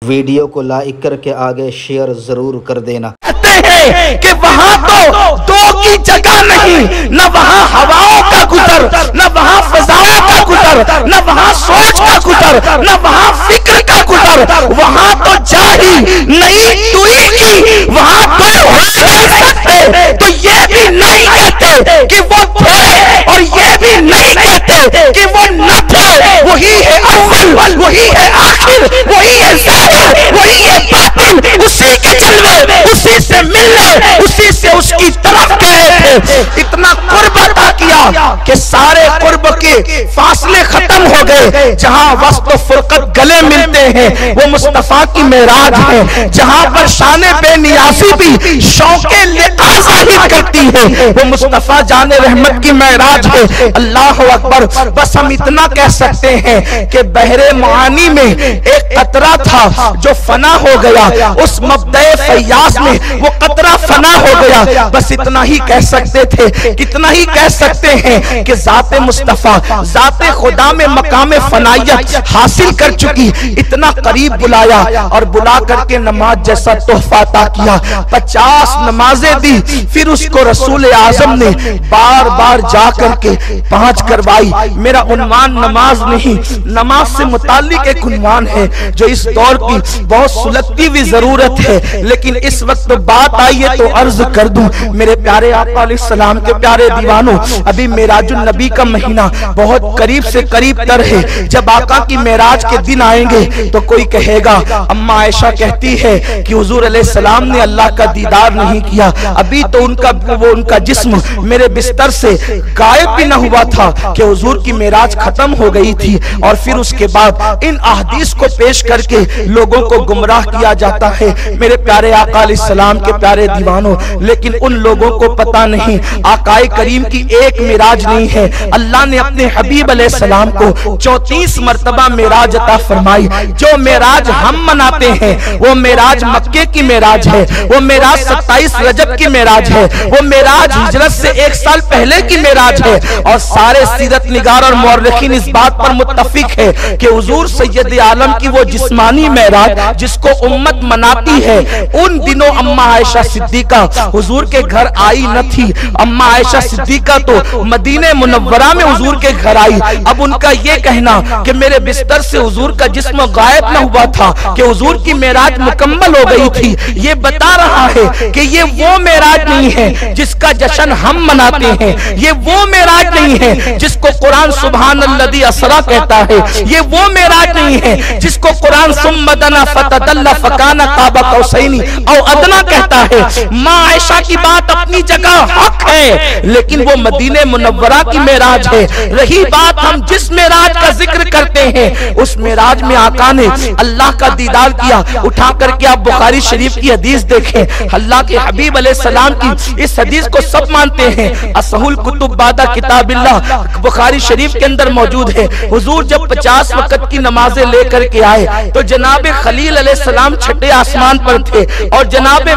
Video کو like کر کے آگے شیئر ضرور کر دینا۔ کہ وہاں تو دو کی جگہ نہیں، نہ وہاں ہواؤں کا گزر، نہ وہاں فضاؤں کا گزر، نہ وہاں سوچ کا گزر، نہ وہاں فکر کا گزر، وہاں تو جا ہی نہیں توئی کی، وہاں تو ہو نہیں سکتے، تو یہ بھی نہیں کہتے کہ وہ تھے اور یہ بھی نہیں کہتے کہ وہ نہ تھے، وہی ہے اول، وہی ہے آخر، وہی ہے ظاہر، وہی ہے باطن، اسی کے جلوے، اسی سے ملنے، اسی سے اس کی طرف گئے تھے۔ اتنا قرب عطا کیا کہ سارے قرب کے فاصلے ختم ہو گئے۔ جہاں وسط و فرقت گلے ملتے ہیں وہ مصطفیٰ کی معراج ہے، جہاں پر شان بے نیازی بھی شوق لقاء ظاہر کرتی ہے وہ مصطفیٰ جان رحمت کی معراج ہے۔ اللہ اکبر۔ بس ہم اتنا کہہ سکتے ہیں کہ بحر معانی میں ایک قطرہ تھا جو فنا ہو گیا، اس مبدأ فیاض میں وہ قطرہ فنا ہو گیا۔ بس اتنا ہی کہہ سکتے تھے، کتنا ہی کہہ سکتے ہیں کہ ذات مصطفیٰ، ذات خدا میں مقام فنائیت حاصل کر چکی، اتنا قریب بلایا اور بلا کر کے نماز جیسا تحفہ عطا کیا۔ 50 نمازیں دی، پھر اس کو رسول اعظم نے بار بار جا کر کے 5 کروائی۔ میرا عنوان نماز نہیں، نماز سے متعلق ایک عنوان ہے جو اس دور کی بہت سلگتی ہوئی ضرورت ہے، لیکن اس وقت بات آئی ہے تو عرض کر دوں۔ میرے پیارے آقا علیہ السلام کے پیارے دیوانوں، ابھی معراج النبی کا مہینہ بہت قریب سے قریب تر ہے۔ جب آقا کی معراج کے دن آئیں گے تو کوئی کہے گا، اماں عائشہ کہتی ہے کہ حضور علیہ السلام نے اللہ کا دیدار نہیں کیا، ابھی تو ان کا جسم میرے بستر سے غائب بھی نہ ہوا تھا کہ حضور کی معراج ختم ہو گئی تھی۔ اور پھر اس کے بعد ان احادیث کو پیش کر کے لوگوں کو گمراہ کیا جاتا ہے۔ میرے پیارے آقا علیہ السلام کے پیارے دیوانوں، لیکن ان لوگوں کو پتا نہیں آقا کریم کی ایک معراج نہیں ہے۔ اللہ نے اپنے حبیب علیہ السلام کو 34 مرتبہ معراج عطا فرمائی۔ جو معراج ہم مناتے ہیں وہ معراج مکے کی معراج ہے، وہ معراج 27 رجب کی معراج ہے، وہ معراج ہجرت سے 1 سال پہلے کی معراج ہے۔ اور سارے سیرت نگار اور مورخین اس بات پر متفق ہے کہ حضور سید عالم کی وہ جسمانی معراج جس کو امت مناتی ہے، ان دنوں اماں عائشہ صدیقہ حضور کے گھر آئی نہ تھی۔ اماں عائشہ صدیقہ تو مدینہ منورہ میں حضور کے گھر آئی۔ اب ان کا یہ کہنا کہ میرے بستر سے حضور کا جسم غائب نہ ہوا تھا، کہ حضور کی معراج مکمل ہو گئی تھی، یہ بتا رہا ہے کہ یہ وہ معراج نہیں ہے جس کا جشن ہم مناتے ہیں، یہ وہ معراج نہیں ہے جس کو قرآن سبحان الذی اسریٰ کہتا ہے، یہ وہ معراج نہیں ہے جس کو قرآن ثم دنا فتدلی فکان قاب قوسین او ادنی کہتا ہے۔ ماں عائشہ کی بات اپنی جگہ حق ہے، لیکن وہ مدینہ منورہ کی معراج ہے۔ رہی بات ہم جس معراج کا ذکر کرتے ہیں، اس معراج میں آقا نے اللہ کا دیدار کیا۔ اٹھا کر کے آپ بخاری شریف کی حدیث دیکھیں، اللہ کے حبیب علیہ السلام کی اس حدیث کو سب مانتے ہیں، اصح الکتب بعد کتاب اللہ بخاری شریف کے اندر موجود ہے۔ حضور جب 50 وقت کی نمازیں لے کر کے آئے تو جناب خلیل علیہ السلام چھٹے آسمان پر تھے، اور جناب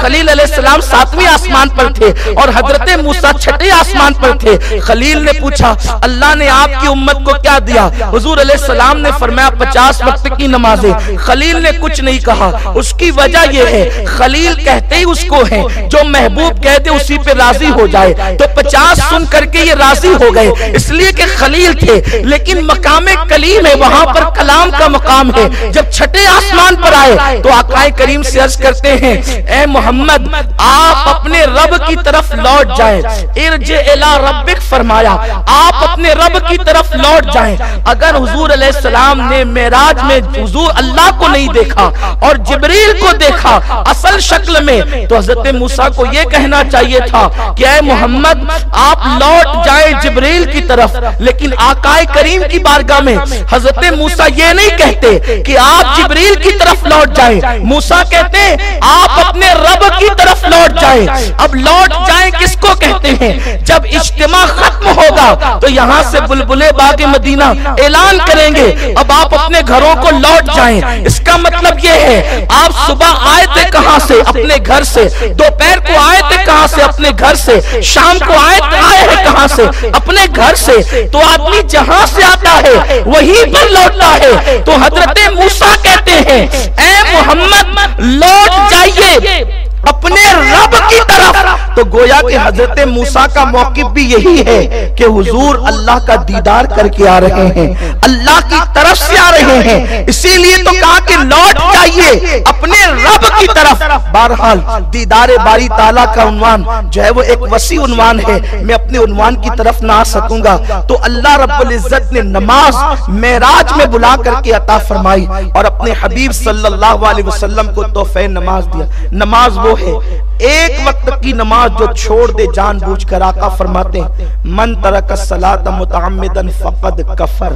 خلیل علیہ السلام 7ویں آسمان پر تھے، اور حضرت موسیٰ چھٹے آسمان پر تھے۔ خلیل نے پوچھا اللہ نے آپ کی امت کو کیا دیا؟ حضور علیہ السلام نے فرمایا 50 وقت کی نمازیں۔ خلیل نے کچھ نہیں کہا، اس کی وجہ یہ ہے خلیل کہتے ہی اس کو ہیں، جو محبوب کہہ دے اسی پہ راضی ہو جائے، تو 50 سن کر کے یہ راضی ہو گئے، اس لیے کہ خلیل تھے۔ لیکن مقام کلیم ہے، وہاں پر کلام کا مقام ہے۔ جب چھٹے آسمان پر آئے تو آقا کریم سے عرض کرتے ہیں اے محمد آپ اپنے رب کی طرف لوٹ جائیں، ارجع الی ربک فرمایا، آپ اپنے رب کی طرف لوٹ جائیں۔ اگر حضور علیہ السلام نے معراج میں حضور اللہ کو نہیں دیکھا اور جبریل کو دیکھا اصل شکل میں، تو حضرت موسیٰ کو یہ کہنا چاہیے تھا کہ اے محمد آپ لوٹ جائیں جبریل کی طرف۔ لیکن آقا کریم کی بارگاہ میں حضرت موسیٰ یہ نہیں کہتے کہ آپ جبریل کی طرف لوٹ جائیں، موسیٰ کہتے ہیں آپ اپنے رب کی طرف لوٹ جائیں۔ اب لوٹ جائیں کس کو کہتے ہیں؟ جب اجتماع ختم ہوگا تو یہاں سے بلبلے باغ مدینہ اعلان کریں گے اب آپ اپنے گھروں کو لوٹ جائیں۔ اس کا مطلب یہ ہے آپ صبح آئے تھے کہاں سے؟ اپنے گھر سے۔ دوپہر کو آئے تھے کہاں سے؟ اپنے گھر سے۔ شام کو آئے ہیں کہاں سے؟ اپنے گھر سے۔ تو آدمی جہاں سے آتا ہے وہیں پر لوٹتا ہے۔ تو حضرت موسیٰ کہتے ہیں اے محمد لوٹ جائیے اپنے رب کی طرف۔ تو گویا کہ حضرت موسیٰ کا موقف بھی یہی ہے کہ حضور اللہ کا دیدار کر کے آ رہے ہیں، اللہ کی طرف سے آ رہے ہیں، اسی لیے تو کہا کہ لوٹ جائیے اپنے رب کی طرف۔ بہرحال دیدار باری تعالیٰ کا عنوان جو ہے وہ ایک وسیع عنوان ہے، میں اپنے عنوان کی طرف نہ آ سکوں گا۔ تو اللہ رب العزت نے نماز معراج میں بلا کر کے عطا فرمائی اور اپنے حبیب صلی اللہ علیہ وسلم کو تحفہ نماز دیا۔ نماز وہ ہے ایک وقت کی نماز جو چھوڑ دے جان بوجھ کر، آقا فرماتے ہیں من ترک الصلاۃ متعمدا فقد کفر۔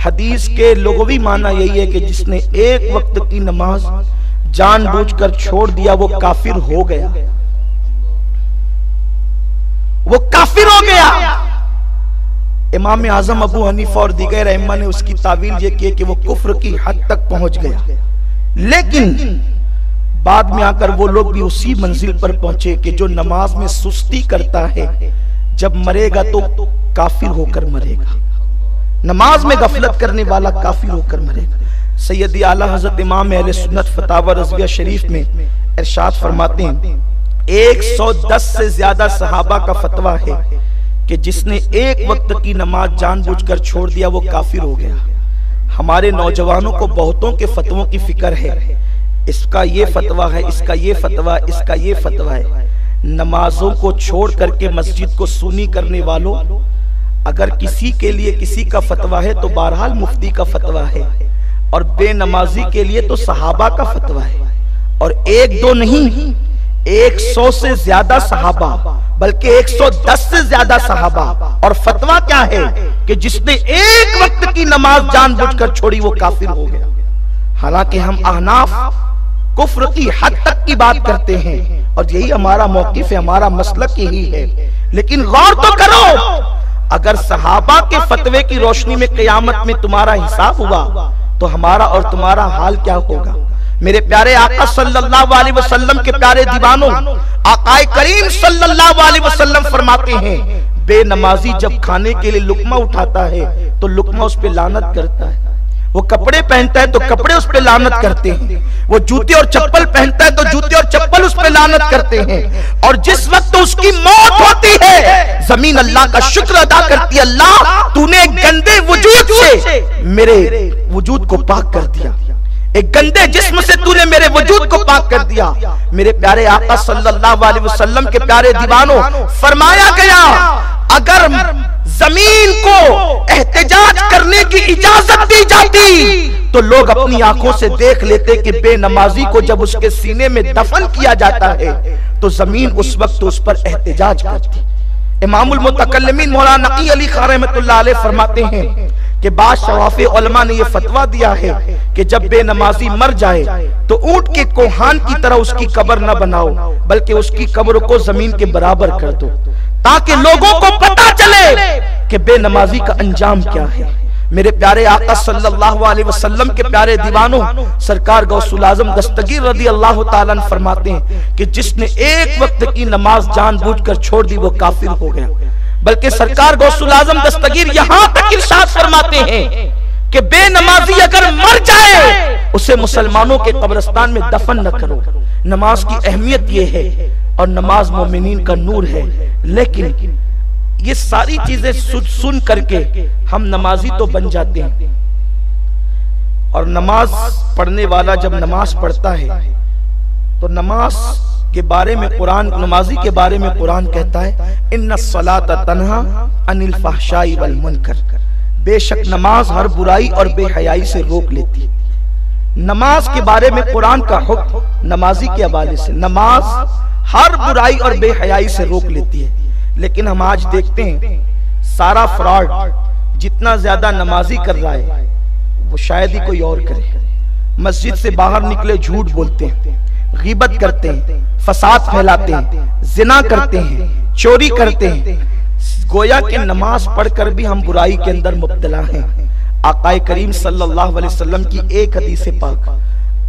حدیث کے لغوی معنی یہی ہے کہ جس نے ایک وقت کی نماز جان بوجھ کر چھوڑ دیا وہ کافر ہو گیا، وہ کافر ہو گیا۔ امام اعظم ابو حنیفہ اور دیگر ائمہ نے اس کی تعویل یہ کی کہ وہ کفر کی حد تک پہنچ گیا، لیکن بعد میں آ کر وہ لوگ بھی اسی منزل پر پہنچے کہ جو نماز میں سستی کرتا ہے جب مرے گا تو کافر ہو کر مرے گا، نماز میں غفلت کرنے والا کافر ہو کر مرے گا۔ سیدی اعلیٰ حضرت امام اہل سنت فتاوی رضویہ شریف میں ارشاد فرماتے ہیں 110 سے زیادہ صحابہ کا فتویٰ ہے کہ جس نے ایک وقت کی نماز جان بوجھ کر چھوڑ دیا وہ کافر ہو گیا۔ ہمارے نوجوانوں کو بہتوں کے فتووں کی فکر ہے، اس کا یہ فتویٰ ہے، اس کا یہ فتویٰ، اس کا یہ فتویٰ ہے۔ نمازوں کو چھوڑ کر کے مسجد کو سونی کرنے والوں، اگر کسی کے لیے کسی کا فتویٰ ہے تو بہرحال مفتی کا فتویٰ ہے، اور بے نمازی کے لیے تو صحابہ کا فتویٰ ہے، اور ایک دو نہیں 100 سے زیادہ صحابہ، بلکہ 110 سے زیادہ صحابہ۔ اور فتویٰ کیا ہے کہ جس نے ایک وقت کی نماز جان بوجھ کر چھوڑی وہ کافر ہو گیا۔ حالانکہ ہم احناف کفر کی حد تک کی بات کرتے ہیں اور یہی ہمارا موقف ہے، ہمارا مسلک یہی ہے، لیکن غور تو کرو اگر صحابہ کے فتوے کی روشنی میں قیامت میں تمہارا حساب ہوا تو ہمارا اور تمہارا حال کیا ہوگا؟ میرے پیارے آقا صلی اللہ علیہ وسلم کے پیارے دیوانوں، آقا کریم صلی اللہ علیہ وسلم فرماتے ہیں بے نمازی جب کھانے کے لیے لقمہ اٹھاتا ہے تو لقمہ اس پہ لعنت کرتا ہے، وہ کپڑے پہنتا ہے تو کپڑے اس پہ لعنت کرتے ہیں، وہ جوتے اور چپل پہنتا ہے تو جوتے اور چپل اس پہ لعنت کرتے ہیں، اور جس وقت اس کی موت ہوتی ہے زمین اللہ کا شکر ادا کرتی ہے، اللہ تو نے ایک گندے وجود سے میرے وجود کو پاک کر دیا، ایک گندے جسم سے تو نے میرے وجود کو پاک کر دیا۔ میرے پیارے آقا صلی اللہ علیہ وسلم کے پیارے دیوانوں، فرمایا گیا اگر زمین کو احتجاج کرنے کی اجازت دی جاتی تو لوگ اپنی آنکھوں سے دیکھ لیتے کہ بے نمازی کو جب اس کے سینے میں دفن کیا جاتا ہے تو زمین اس وقت اس پر احتجاج کرتی۔ امام المتکلمین مولانا نقی علی خان رحمۃ اللہ علیہ فرماتے ہیں کہ بعض شواف علماء نے یہ فتویٰ دیا ہے کہ جب بے نمازی مر جائے تو اونٹ کے کوہان کی طرح اس کی قبر نہ بناؤ بلکہ اس کی قبر کو زمین کے برابر کر دو تاکہ لوگوں کو پتا چلے کہ بے نمازی کا انجام کیا ہے۔ میرے پیارے آقا صلی اللہ علیہ وسلم کے پیارے دیوانوں، سرکار غوث العظم دستگیر رضی اللہ تعالیٰ عنہ فرماتے ہیں کہ جس نے ایک وقت کی نماز جان بوجھ کر چھوڑ دی وہ کافر ہو گیا، بلکہ سرکار غوث العظم دستگیر یہاں تک ارشاد فرماتے ہیں کہ بے نمازی اگر مر جائے اسے مسلمانوں کے قبرستان میں دفن نہ کرو۔ نماز کی اہمیت یہ ہے اور نماز مومنین کا نور ہے، لیکن یہ ساری چیزیں سن کر کے ہم نمازی تو بن جاتے ہیں، اور نماز پڑھنے والا جب نماز پڑھتا ہے تو نماز کے بارے میں قرآن، نمازی کے بارے میں قرآن کہتا ہے ان الصلاۃ تنہا عن الفحشاء والمنکر، بے شک نماز ہر برائی اور بے حیائی سے روک لیتی۔ نماز کے بارے میں قرآن کا حکم نمازی کے حوالے سے، نماز ہر برائی اور بے حیائی سے روک لیتی ہے، لیکن ہم آج دیکھتے ہیں سارا فراڈ جتنا زیادہ نمازی کر رہا ہے وہ شاید ہی کوئی اور کرے۔ مسجد سے باہر نکلے جھوٹ بولتے ہیں، غیبت کرتے ہیں، فساد پھیلاتے ہیں، زنا کرتے ہیں، چوری کرتے ہیں، گویا کہ نماز پڑھ کر بھی ہم برائی کے اندر مبتلا ہیں۔ آقا کریم صلی اللہ علیہ وسلم کی ایک حدیث پاک،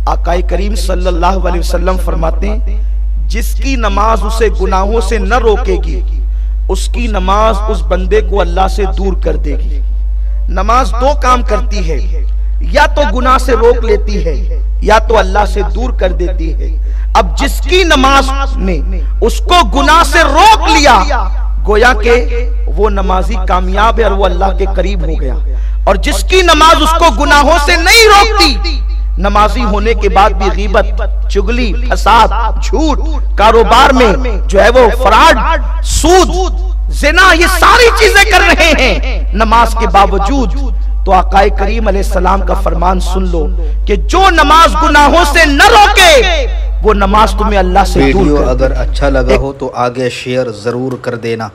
آقا کریم صلی اللہ علیہ وسلم فرماتے ہیں جس کی نماز اسے گناہوں سے نہ روکے گی اس کی نماز اس بندے کو اللہ سے دور کر دے گی۔ نماز دو کام کرتی ہے، یا تو گناہ سے روک لیتی ہے یا تو اللہ سے دور کر دیتی ہے۔ اب جس کی نماز نے اس کو گناہ سے روک لیا گویا کہ وہ نمازی کامیاب ہے اور وہ اللہ کے قریب ہو گیا، اور جس کی نماز اس کو گناہوں سے نہیں روکتی، نمازی ہونے کے بعد بھی غیبت، چغلی، فساد، جھوٹ، کاروبار میں جو ہے وہ فراڈ، سود، زنا، یہ ساری چیزیں کر رہے ہیں نماز کے باوجود، تو آقا کریم علیہ السلام کا فرمان سن لو کہ جو نماز گناہوں سے نہ روکے وہ نماز تمہیں اللہ سے دور کر دے۔ ویڈیو اگر اچھا لگا ہو تو آگے شیئر ضرور کر دینا۔